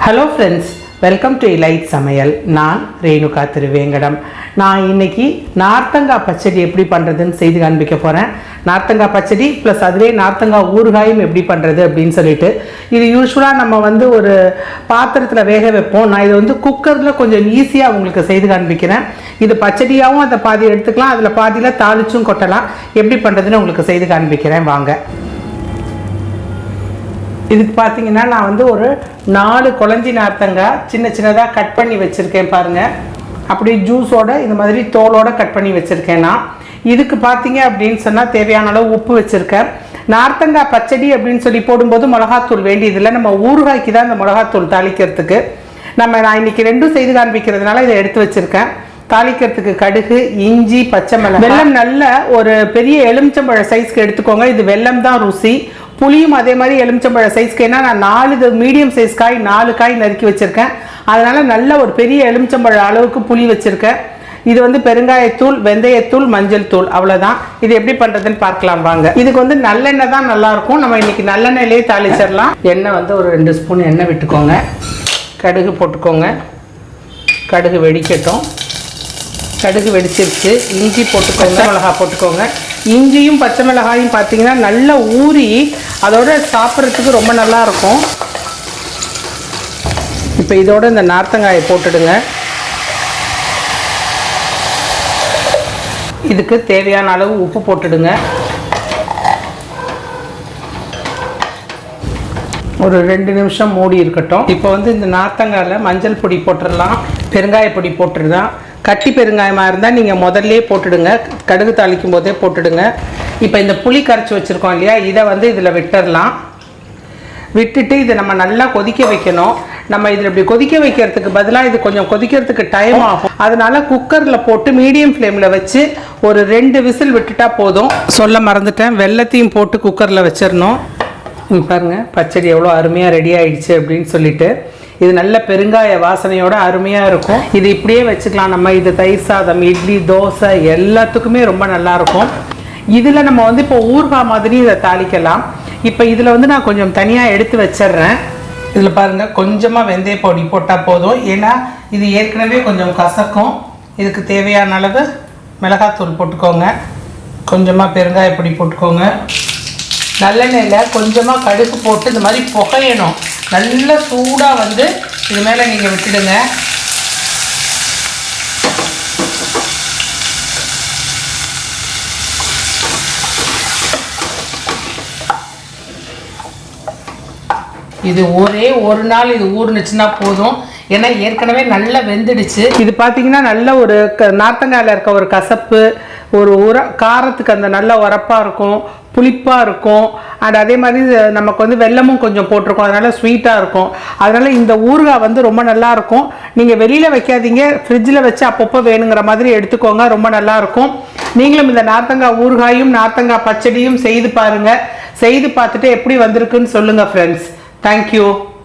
Hello friends, welcome to Elite சமையல். நான் ரேணுகா திருவேங்கடம். நான் இன்னைக்கு நார்த்தங்காய் பச்சடி எப்படி பண்றதுன்னு செய்து காண்பிக்க போறேன். நார்த்தங்காய் பச்சடி ப்ளஸ் அதுவே நார்த்தங்காய் ஊறுகாயும் எப்படி பண்றது அப்படின்னு சொல்லிட்டு இது யூசுவலா நம்ம ஒரு பாத்திரத்துல வேக வைப்போம். நான் இது குக்கர்ல கொஞ்சம் ஈஸியா உங்களுக்கு செய்து காண்பிக்கிறேன். இது பச்சடியாவும் அதை பாதி எடுத்துக்கலாம், அதுல பாதியில தாளிச்சும் கொட்டலாம். எப்படி பண்றதுன்னு உங்களுக்கு செய்து காண்பிக்கிறேன் வாங்க. இதுக்கு பார்த்தீங்கன்னா நான் ஒரு 4 குழஞ்சி நார்த்தங்காய் சின்ன சின்னதாக கட் பண்ணி வச்சுருக்கேன் பாருங்கள். அப்படி ஜூஸோட இந்த மாதிரி தோலோடு கட் பண்ணி வச்சுருக்கேன். நான் இதுக்கு பார்த்தீங்க அப்படின்னு சொன்னால் தேவையான அளவு உப்பு வச்சுருக்கேன். நார்த்தங்காய் பச்சடி அப்படின்னு சொல்லி போடும்போது மிளகாத்தூள் வேண்டியதில்லை, நம்ம ஊறுகாய்க்கு தான் இந்த மிளகாத்தூள் தாளிக்கிறதுக்கு. நான் இன்றைக்கி ரெண்டும் செய்து காண்பிக்கிறதுனால இதை எடுத்து வச்சுருக்கேன். தாளிக்கிறதுக்கு கடுகு, இஞ்சி, பச்சை மிளகாய், வெல்லம் நல்ல ஒரு பெரிய எலுமிச்சம்பழ சைஸ்க்கு எடுத்துக்கோங்க. இது வெல்லம் தான் ருசி. புளியும் அதே மாதிரி எலுமிச்சம்பழ சைஸ்க்கு, ஏன்னா நான் 4 மீடியம் சைஸ் காய் 4 காய் நறுக்கி வச்சுருக்கேன். அதனால் நல்ல ஒரு பெரிய எலுமிச்சம்பழ அளவுக்கு புளி வச்சுருக்கேன். இது பெருங்காயத்தூள், வெந்தயத்தூள், மஞ்சள் தூள், அவ்வளோதான். இது எப்படி பண்ணுறதுன்னு பார்க்கலாம் வாங்க. இதுக்கு நல்லெண்ணெய் தான் நல்லாயிருக்கும். நம்ம இன்றைக்கி நல்லெண்ணெயிலே தாளிச்சிடலாம். எண்ணெய் ஒரு 2 ஸ்பூன் எண்ணெய் விட்டுக்கோங்க. கடுகு போட்டுக்கோங்க. கடுகு வெடிக்கட்டும். கடுகு வெடிச்சிருச்சு. இஞ்சி போட்டுக்கோங்க, பச்சை மிளகாய் போட்டுக்கோங்க. இஞ்சியும் பச்சை மிளகாயும் பார்த்தீங்கன்னா நல்லா ஊறி அதோட சாப்பிட்றதுக்கு ரொம்ப நல்லா இருக்கும். இப்போ இதோட இந்த நார்த்தங்காயை போட்டுடுங்க. இதுக்கு தேவையான அளவு உப்பு போட்டுடுங்க. ஒரு 2 நிமிஷம் மூடி இருக்கட்டும். இப்போ இந்த நார்த்தங்காயில் மஞ்சள் பொடி போட்டுடலாம், பெருங்காய பொடி போட்டுருதான். கட்டி பெருங்காயமாக இருந்தால் நீங்கள் முதல்லே போட்டுடுங்க, கடுகு தாளிக்கும் போதே போட்டுடுங்க. இப்போ இந்த புளி கரைச்சி வச்சுருக்கோம் இல்லையா, இதை இதில் விட்டுடலாம். விட்டுட்டு இதை நம்ம நல்லா கொதிக்க வைக்கணும். நம்ம இதில் இப்படி கொதிக்க வைக்கிறதுக்கு பதிலாக இது கொஞ்சம் கொதிக்கிறதுக்கு டைம் ஆகும். அதனால குக்கரில் போட்டு மீடியம் ஃப்ளேமில் வச்சு ஒரு 2 விசில் விட்டுட்டா போதும். சொல்ல மறந்துட்டேன், வெல்லத்தையும் போட்டு குக்கரில் வச்சிடணும். பாருங்கள் பச்சடி எவ்வளோ அருமையாக ரெடி ஆகிடுச்சு அப்படின்னு சொல்லிட்டு. இது நல்ல பெருங்காய வாசனையோட அருமையாக இருக்கும். இது இப்படியே வச்சுக்கலாம். நம்ம இது தயிர் சாதம், இட்லி, தோசை எல்லாத்துக்குமே ரொம்ப நல்லாயிருக்கும். இதில் நம்ம இப்போ ஊறுகாய் மாதிரி இதை தாளிக்கலாம். இப்போ இதில் நான் கொஞ்சம் தனியாக எடுத்து வச்சிட்றேன். இதில் பாருங்கள் கொஞ்சமாக வெந்தய பொடி போட்டால் போதும், ஏன்னா இது ஏற்கனவே கொஞ்சம் கசக்கும். இதுக்கு தேவையான அளவு மிளகாத்தூள் போட்டுக்கோங்க. கொஞ்சமாக பெருங்காய பொடி போட்டுக்கோங்க. நல்லெண்ணெயில் கொஞ்சமாக கடுகு போட்டு இந்த மாதிரி புகையணும். நல்ல சூடாக இது மேலே நீங்கள் விட்டுடுங்க. இது ஒரே ஒரு நாள் இது ஊறுனுச்சுன்னா போதும், ஏன்னா ஏற்கனவே நல்லா வெந்துடுச்சு. இது பார்த்தீங்கன்னா நல்ல ஒரு நார்த்தங்காயில் இருக்க ஒரு கசப்பு, ஒரு காரத்துக்கு அந்த நல்ல உரப்பாக இருக்கும், புளிப்பாக இருக்கும். அண்ட் அதே மாதிரி நமக்கு வெல்லமும் கொஞ்சம் போட்டிருக்கோம், அதனால் ஸ்வீட்டாக இருக்கும். அதனால் இந்த ஊறுகாய் ரொம்ப நல்லாயிருக்கும். நீங்கள் வெளியில் வைக்காதீங்க, ஃப்ரிட்ஜில் வச்சு அப்பப்போ வேணுங்கிற மாதிரி எடுத்துக்கோங்க, ரொம்ப நல்லாயிருக்கும். நீங்களும் இந்த நார்த்தங்காய் ஊறுகாயும் நார்த்தங்காய் பச்சடியும் செய்து பாருங்கள். செய்து பார்த்துட்டு எப்படி வந்திருக்குன்னு சொல்லுங்கள் ஃப்ரெண்ட்ஸ். தேங்க்யூ.